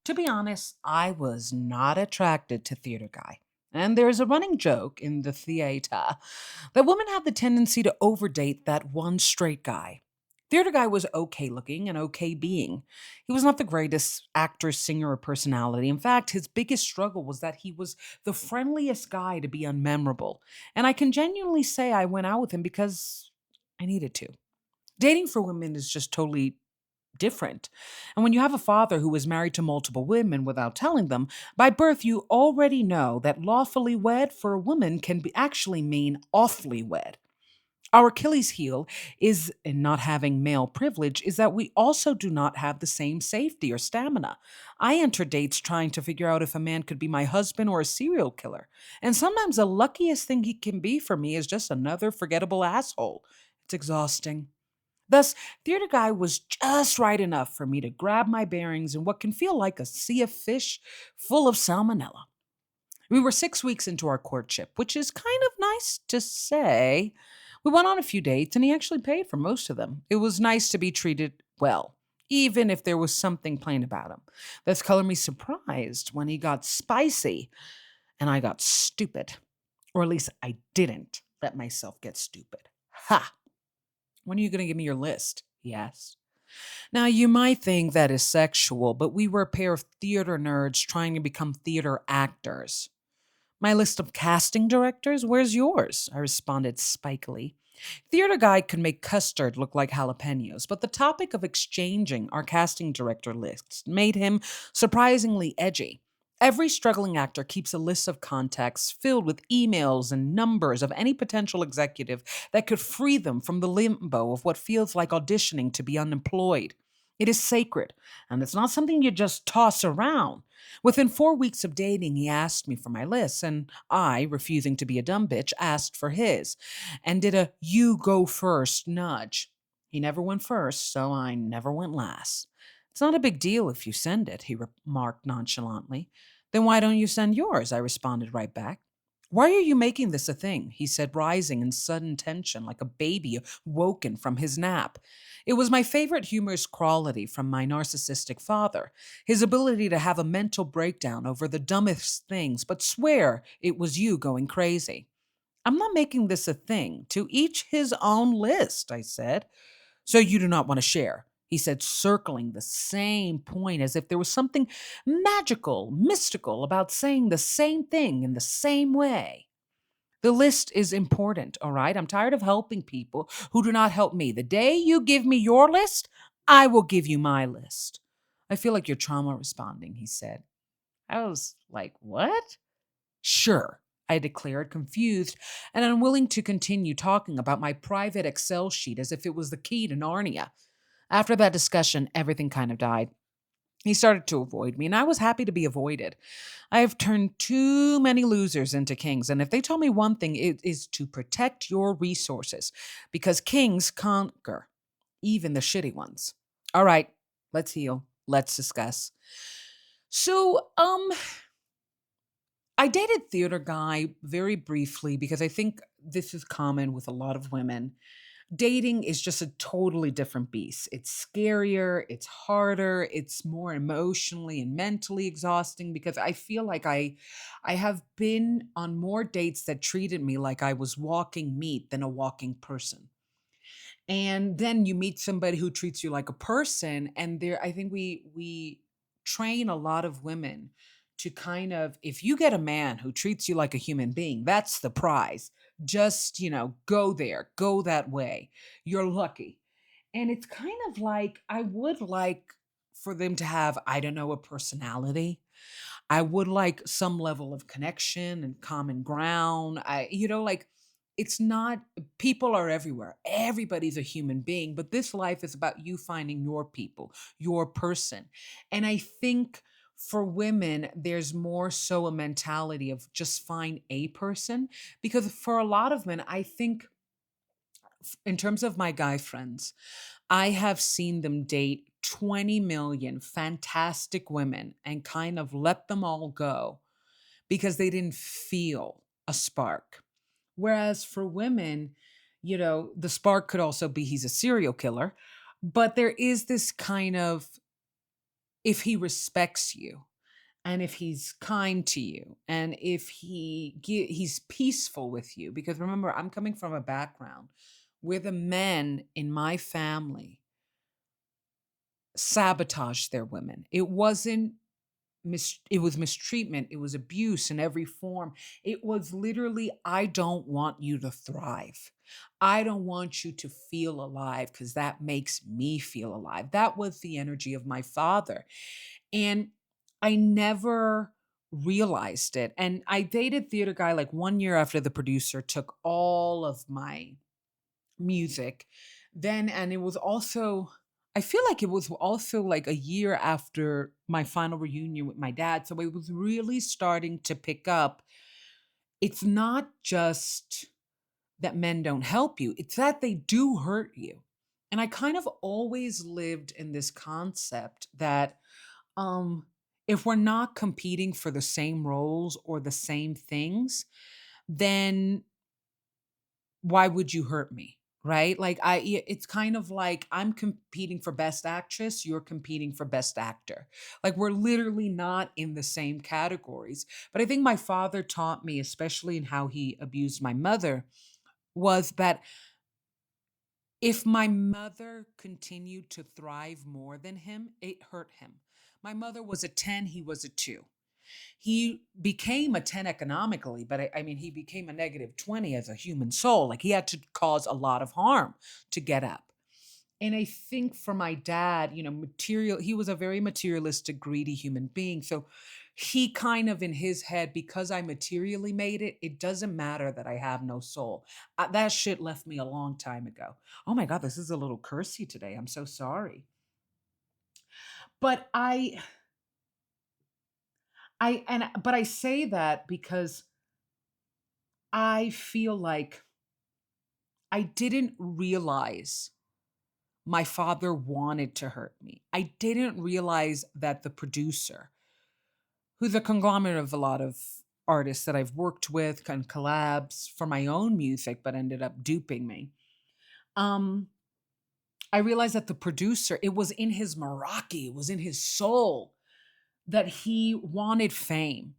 To be honest, I was not attracted to theater guy. And there's a running joke in the theater that women have the tendency to overdate that one straight guy. Theater guy was okay looking and okay being. He was not the greatest actor, singer, or personality. In fact, his biggest struggle was that he was the friendliest guy to be unmemorable. And I can genuinely say I went out with him because I needed to. Dating for women is just totally different. And when you have a father who is married to multiple women without telling them, by birth you already know that lawfully wed for a woman can be actually mean awfully wed. Our Achilles heel is in not having male privilege is that we also do not have the same safety or stamina. I enter dates trying to figure out if a man could be my husband or a serial killer. And sometimes the luckiest thing he can be for me is just another forgettable asshole. It's exhausting. Thus, theater guy was just right enough for me to grab my bearings in what can feel like a sea of fish full of salmonella. We were 6 weeks into our courtship, which is kind of nice to say. We went on a few dates, and he actually paid for most of them. It was nice to be treated well, even if there was something plain about him. That's color me surprised when he got spicy and I got stupid. Or at least I didn't let myself get stupid. Ha! When are you going to give me your list? He asked. Now, you might think that is sexual, but we were a pair of theater nerds trying to become theater actors. My list of casting directors? Where's yours? I responded spikily. Theater guy could make custard look like jalapenos, but the topic of exchanging our casting director lists made him surprisingly edgy. Every struggling actor keeps a list of contacts filled with emails and numbers of any potential executive that could free them from the limbo of what feels like auditioning to be unemployed. It is sacred, and it's not something you just toss around. Within 4 weeks of dating, he asked me for my list, and I, refusing to be a dumb bitch, asked for his and did a you go first nudge. He never went first, so I never went last. It's not a big deal if you send it, he remarked nonchalantly. Then why don't you send yours? I responded right back. Why are you making this a thing? He said, rising in sudden tension like a baby woken from his nap. It was my favorite humorous quality from my narcissistic father, his ability to have a mental breakdown over the dumbest things, but swear it was you going crazy. I'm not making this a thing. To each his own list, I said. So you do not want to share, he said, circling the same point as if there was something magical, mystical about saying the same thing in the same way. The list is important, all right? I'm tired of helping people who do not help me. The day you give me your list, I will give you my list. I feel like you're trauma responding, he said. I was like, what? Sure, I declared, confused and unwilling to continue talking about my private Excel sheet as if it was the key to Narnia. After that discussion, everything kind of died. He started to avoid me, and I was happy to be avoided. I have turned too many losers into kings, and if they tell me one thing, it is to protect your resources, because kings conquer, even the shitty ones. All right, let's heal. Let's discuss. So, I dated theater guy very briefly because I think this is common with a lot of women. Dating is just a totally different beast. It's scarier, it's harder, it's more emotionally and mentally exhausting because I feel like I have been on more dates that treated me like I was walking meat than a walking person. And then you meet somebody who treats you like a person, and there I think we train a lot of women to kind of, if you get a man who treats you like a human being, that's the prize. Just, go there, go that way. You're lucky. And it's kind of like I would like for them to have, I don't know, a personality. I would like some level of connection and common ground. Like it's not, people are everywhere. Everybody's a human being, but this life is about you finding your people, your person. And I think for women, there's more so a mentality of just find a person because for a lot of men, I think in terms of my guy friends, I have seen them date 20 million fantastic women and kind of let them all go because they didn't feel a spark. Whereas for women, the spark could also be he's a serial killer, but there is this kind of if he respects you and if he's kind to you and if he's peaceful with you, because remember, I'm coming from a background where the men in my family sabotaged their women. It was mistreatment, it was abuse in every form. It was literally, I don't want you to thrive. I don't want you to feel alive because that makes me feel alive. That was the energy of my father. And I never realized it. And I dated Theater Guy like 1 year after the producer took all of my music. Then, and it was also, I feel like it was also like a year after my final reunion with my dad. So it was really starting to pick up. It's not just that men don't help you, it's that they do hurt you. And I kind of always lived in this concept that um if we're not competing for the same roles or the same things, then why would you hurt me? Right? Like it's kind of like I'm competing for best actress, you're competing for best actor. Like we're literally not in the same categories. But I think my father taught me, especially in how he abused my mother, was that if my mother continued to thrive more than him, it hurt him. My mother was a 10, he was a 2. He became a 10 economically, but I mean, he became a negative 20 as a human soul. Like he had to cause a lot of harm to get up. And I think for my dad, he was a very materialistic, greedy human being. So he kind of in his head, because I materially made it, it doesn't matter that I have no soul. That shit left me a long time ago. Oh my God, this is a little cursy today. I'm so sorry. But but I say that because I feel like I didn't realize my father wanted to hurt me. I didn't realize that the producer, who's a conglomerate of a lot of artists that I've worked with and collabs for my own music, but ended up duping me. Um, I realized that the producer, it was in his Meraki, it was in his soul that he wanted fame.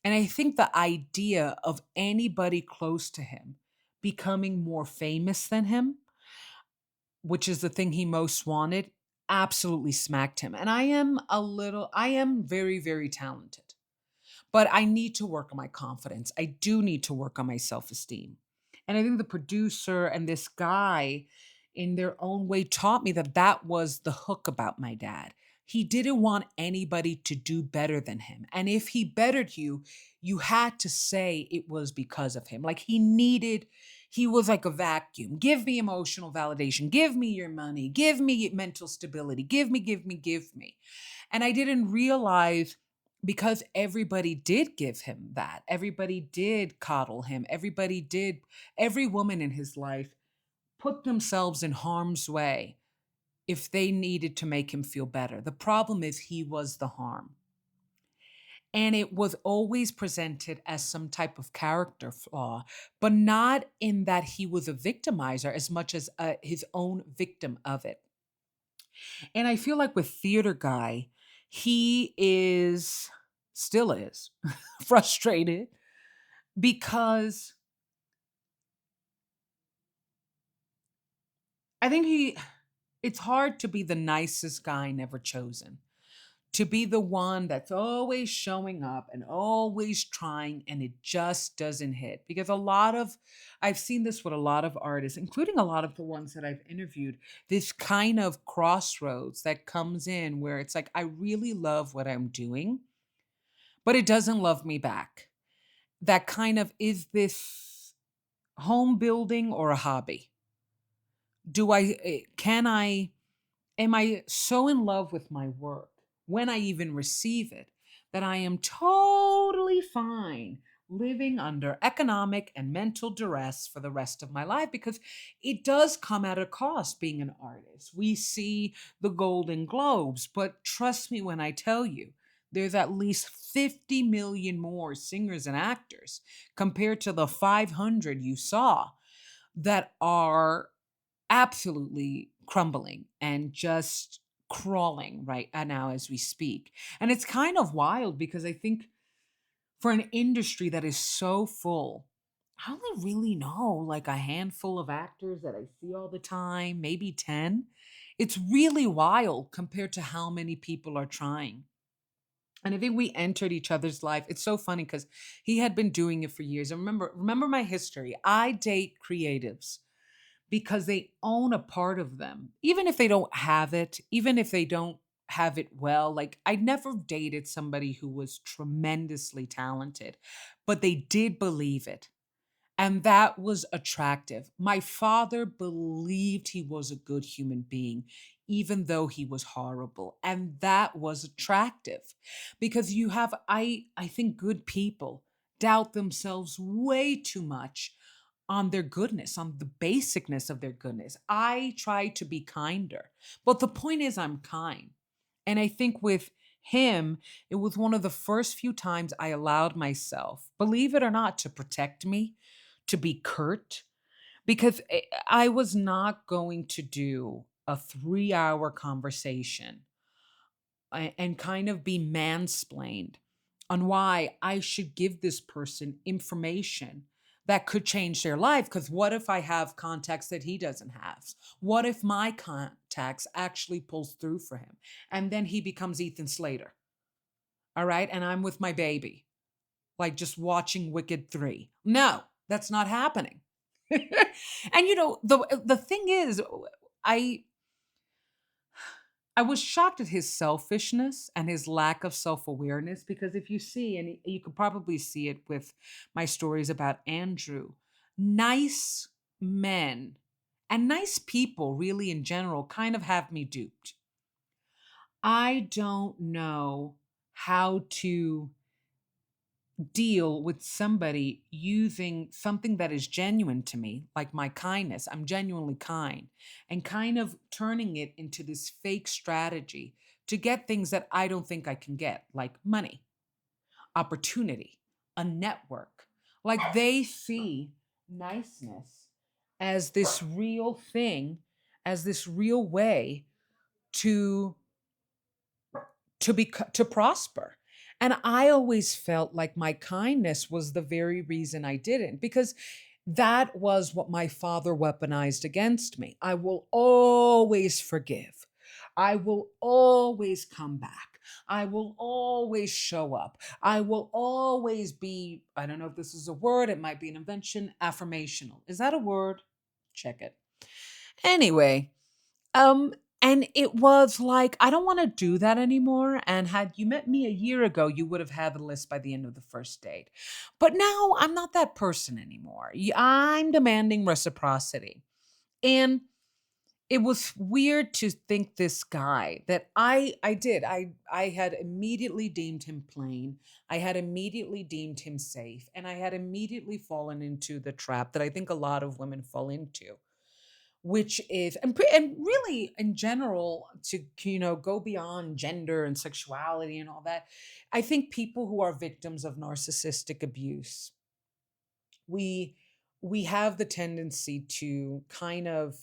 And I think the idea of anybody close to him becoming more famous than him, which is the thing he most wanted, absolutely smacked him. And I am very, very talented, but I need to work on my confidence. I do need to work on my self esteem. And I think the producer and this guy, in their own way, taught me that that was the hook about my dad. He didn't want anybody to do better than him. And if he bettered you, you had to say it was because of him. Like he was like a vacuum. Give me emotional validation. Give me your money. Give me mental stability. Give me. And I didn't realize, because everybody did give him that. Everybody did coddle him. Every woman in his life put themselves in harm's way if they needed to make him feel better. The problem is he was the harm. And it was always presented as some type of character flaw, but not in that he was a victimizer as much as his own victim of it. And I feel like with Theater Guy, he still is frustrated because I think it's hard to be the nicest guy never chosen, to be the one that's always showing up and always trying, and it just doesn't hit. Because I've seen this with a lot of artists, including a lot of the ones that I've interviewed, this kind of crossroads that comes in where it's like, I really love what I'm doing, but it doesn't love me back. That kind of, is this home building or a hobby? Can I, am I so in love with my work when I even receive it that I am totally fine living under economic and mental duress for the rest of my life? Because it does come at a cost being an artist. We see the Golden Globes, but trust me when I tell you, there's at least 50 million more singers and actors compared to the 500 you saw that are absolutely crumbling and just crawling right now as we speak. And it's kind of wild because I think for an industry that is so full, I only really know like a handful of actors that I see all the time, maybe 10. It's really wild compared to how many people are trying. And I think we entered each other's life. It's so funny because he had been doing it for years. And remember my history. I date creatives because they own a part of them. Even if they don't have it, even if they don't have it well, like I never dated somebody who was tremendously talented, but they did believe it. And that was attractive. My father believed he was a good human being, even though he was horrible. And that was attractive because I think good people doubt themselves way too much on their goodness, on the basicness of their goodness. I try to be kinder, but the point is, I'm kind. And I think with him, it was one of the first few times I allowed myself, believe it or not, to protect me, to be curt, because I was not going to do a 3 hour conversation and kind of be mansplained on why I should give this person information that could change their life. Because what if I have contacts that he doesn't have? What if my contacts actually pulls through for him? And then he becomes Ethan Slater. All right. And I'm with my baby, like just watching Wicked 3. No, that's not happening. And the thing is, I I was shocked at his selfishness and his lack of self-awareness because if you see, and you could probably see it with my stories about Andrew, nice men and nice people really in general kind of have me duped. I don't know how to deal with somebody using something that is genuine to me, like my kindness. I'm genuinely kind, and kind of turning it into this fake strategy to get things that I don't think I can get, like money, opportunity, a network. Like they see niceness as this real thing, as this real way to to prosper. And I always felt like my kindness was the very reason I didn't, because that was what my father weaponized against me. I will always forgive. I will always come back. I will always show up. I will always be, I don't know if this is a word, it might be an invention, affirmational. Is that a word? Check it. Anyway, um, and it was like, I don't want to do that anymore. And had you met me a year ago, you would have had the list by the end of the first date. But now I'm not that person anymore. I'm demanding reciprocity. And it was weird to think this guy that I had immediately deemed him plain. I had immediately deemed him safe. And I had immediately fallen into the trap that I think a lot of women fall into, which is and really in general, to go beyond gender and sexuality and all that. I think people who are victims of narcissistic abuse, we we have the tendency to kind of,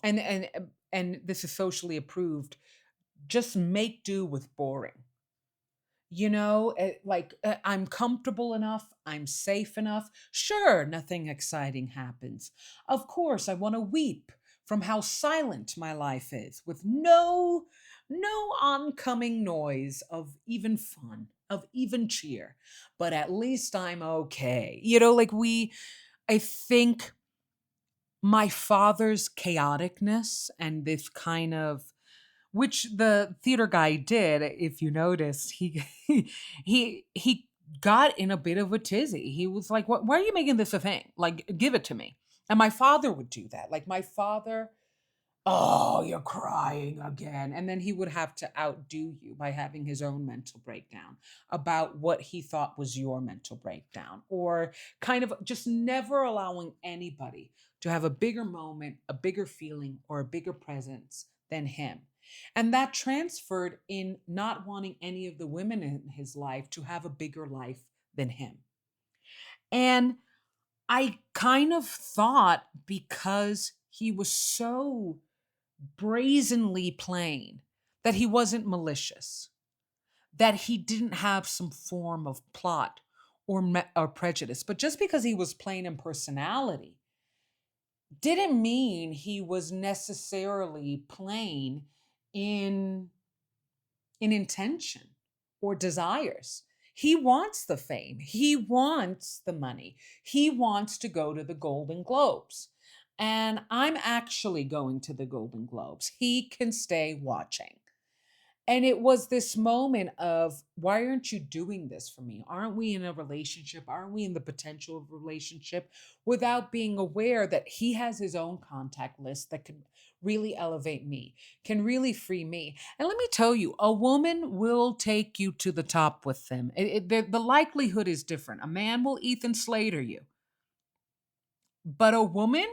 and this is socially approved, just make do with boring. I'm comfortable enough, I'm safe enough. Sure, nothing exciting happens. Of course, I want to weep from how silent my life is, with no oncoming noise of even fun, of even cheer. But at least I'm okay. I think my father's chaoticness and this kind of, which the theater guy did, if you noticed, he got in a bit of a tizzy. He was like, "What? Why are you making this a thing? Like, give it to me." And my father would do that. Like my father, "Oh, you're crying again," and then he would have to outdo you by having his own mental breakdown about what he thought was your mental breakdown, or kind of just never allowing anybody to have a bigger moment, a bigger feeling, or a bigger presence than him. And that transferred in not wanting any of the women in his life to have a bigger life than him. And I kind of thought, because he was so brazenly plain that he wasn't malicious, that he didn't have some form of plot or prejudice. But just because he was plain in personality didn't mean he was necessarily plain in intention or desires. He wants the fame. He wants the money. He wants to go to the Golden Globes. And I'm actually going to the Golden Globes. He can stay watching. And it was this moment of, why aren't you doing this for me? Aren't we in a relationship? Aren't we in the potential of a relationship? Without being aware that he has his own contact list that can really elevate me, can really free me. And let me tell you, a woman will take you to the top with them. The likelihood is different. A man will Ethan Slater you, but a woman,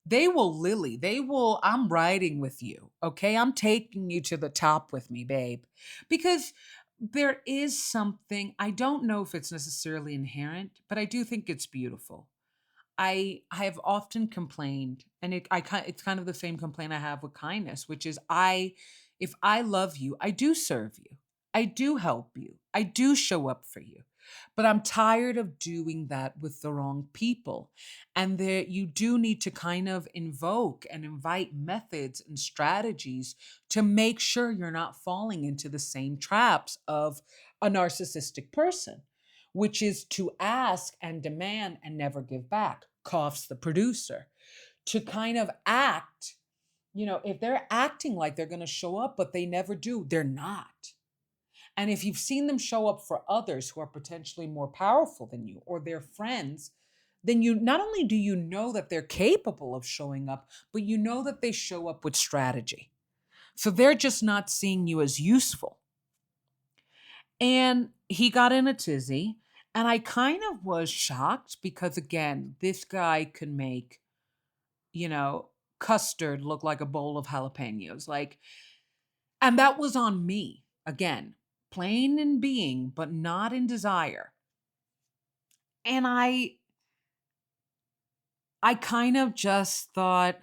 they will Lily. They will, I'm riding with you. Okay. I'm taking you to the top with me, babe. Because there is something, I don't know if it's necessarily inherent, but I do think it's beautiful. I have often complained, and it's kind of the same complaint I have with kindness, which is, if I love you, I do serve you. I do help you. I do show up for you. But I'm tired of doing that with the wrong people. And there you do need to kind of invoke and invite methods and strategies to make sure you're not falling into the same traps of a narcissistic person, which is to ask and demand and never give back, coughs the producer. To kind of act, if they're acting like they're going to show up, but they never do, they're not. And if you've seen them show up for others who are potentially more powerful than you or their friends, then you not only do you know that they're capable of showing up, but you know that they show up with strategy. So they're just not seeing you as useful. And he got in a tizzy. And I kind of was shocked because, again, this guy could make, you know, custard look like a bowl of jalapenos. Like, and that was on me. Again, plain in being, but not in desire. And I kind of just thought,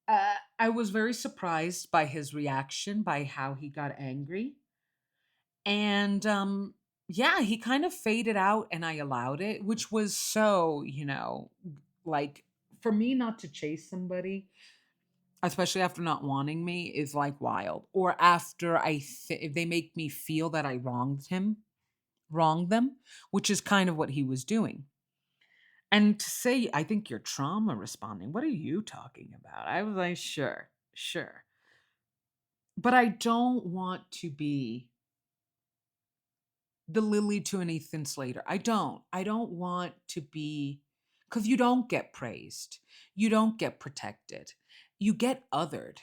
I was very surprised by his reaction, by how he got angry. And yeah, he kind of faded out and I allowed it, which was so, like, for me not to chase somebody, especially after not wanting me, is like wild. Or after if they make me feel that I wronged them, which is kind of what he was doing. And to say, I think you're trauma responding, what are you talking about? I was like, sure, sure. But I don't want to be the Lily to an Ethan Slater. I don't. I don't want to be, because you don't get praised. You don't get protected. You get othered.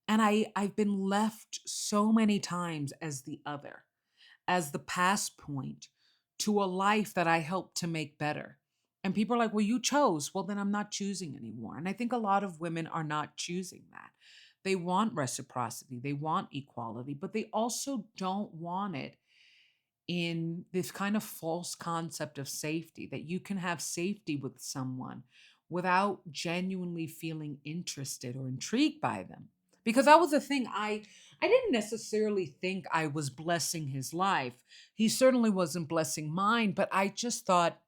And I've been left so many times as the other, as the pass point to a life that I helped to make better. And people are like, well, you chose. Well, then I'm not choosing anymore. And I think a lot of women are not choosing that. They want reciprocity, they want equality, but they also don't want it in this kind of false concept of safety, that you can have safety with someone without genuinely feeling interested or intrigued by them. Because that was the thing, I didn't necessarily think I was blessing his life. He certainly wasn't blessing mine, but I just thought,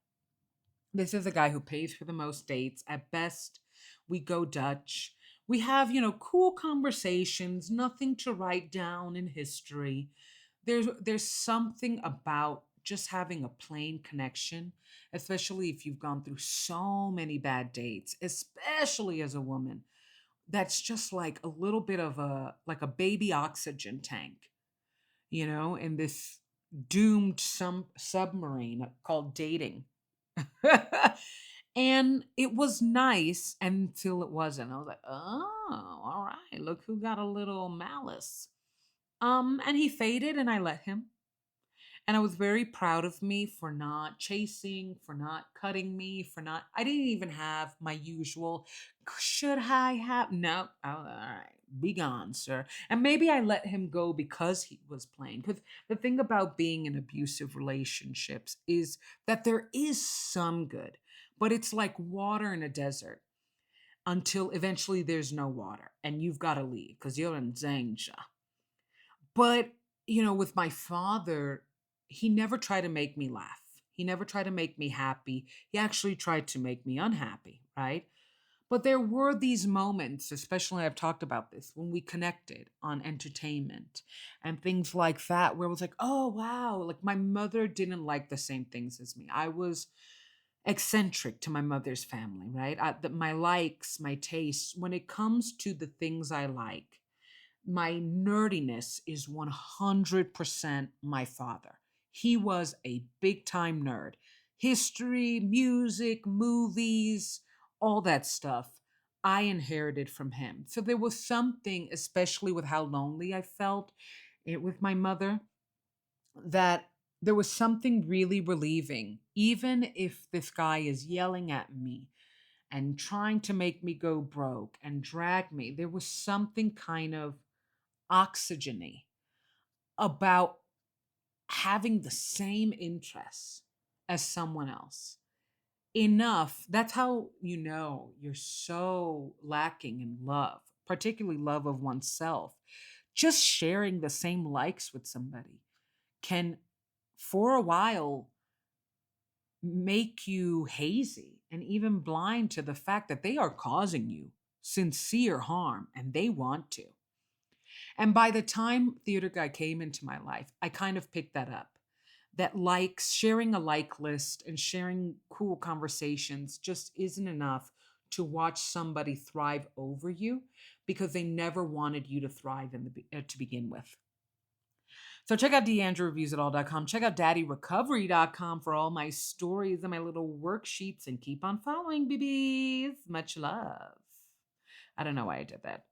this is a guy who pays for the most dates. At best, we go Dutch. We have, cool conversations, nothing to write down in history. There's something about just having a plain connection, especially if you've gone through so many bad dates, especially as a woman. That's just like a little bit of a baby oxygen tank, in this doomed some submarine called dating. And it was nice until it wasn't. I was like, oh, all right, look who got a little malice. And he faded and I let him. And I was very proud of me for not chasing, for not cutting me, I didn't even have my usual, should I have? No. Oh, all right. Be gone, sir. And maybe I let him go because he was playing. Because the thing about being in abusive relationships is that there is some good, but it's like water in a desert. until eventually there's no water and you've got to leave because you're in danger. But, with my father, he never tried to make me laugh. He never tried to make me happy. He actually tried to make me unhappy, right? But there were these moments, especially I've talked about this, when we connected on entertainment and things like that, where it was like, oh, wow, like my mother didn't like the same things as me. I was eccentric to my mother's family, right? My likes, my tastes, when it comes to the things I like, my nerdiness is 100% my father. He was a big time nerd. History, music, movies, all that stuff I inherited from him. So there was something, especially with how lonely I felt with my mother, that there was something really relieving. Even if this guy is yelling at me and trying to make me go broke and drag me, there was something kind of oxygeny about having the same interests as someone else. Enough, that's how you're so lacking in love, particularly love of oneself. Just sharing the same likes with somebody can, for a while, make you hazy and even blind to the fact that they are causing you sincere harm and they want to. And by the time Theater Guy came into my life, I kind of picked that up. That likes, sharing a like list and sharing cool conversations just isn't enough to watch somebody thrive over you because they never wanted you to thrive to begin with. So check out deandrewreviewsitall.com. Check out daddyrecovery.com for all my stories and my little worksheets, and keep on following, BBs. Much love. I don't know why I did that.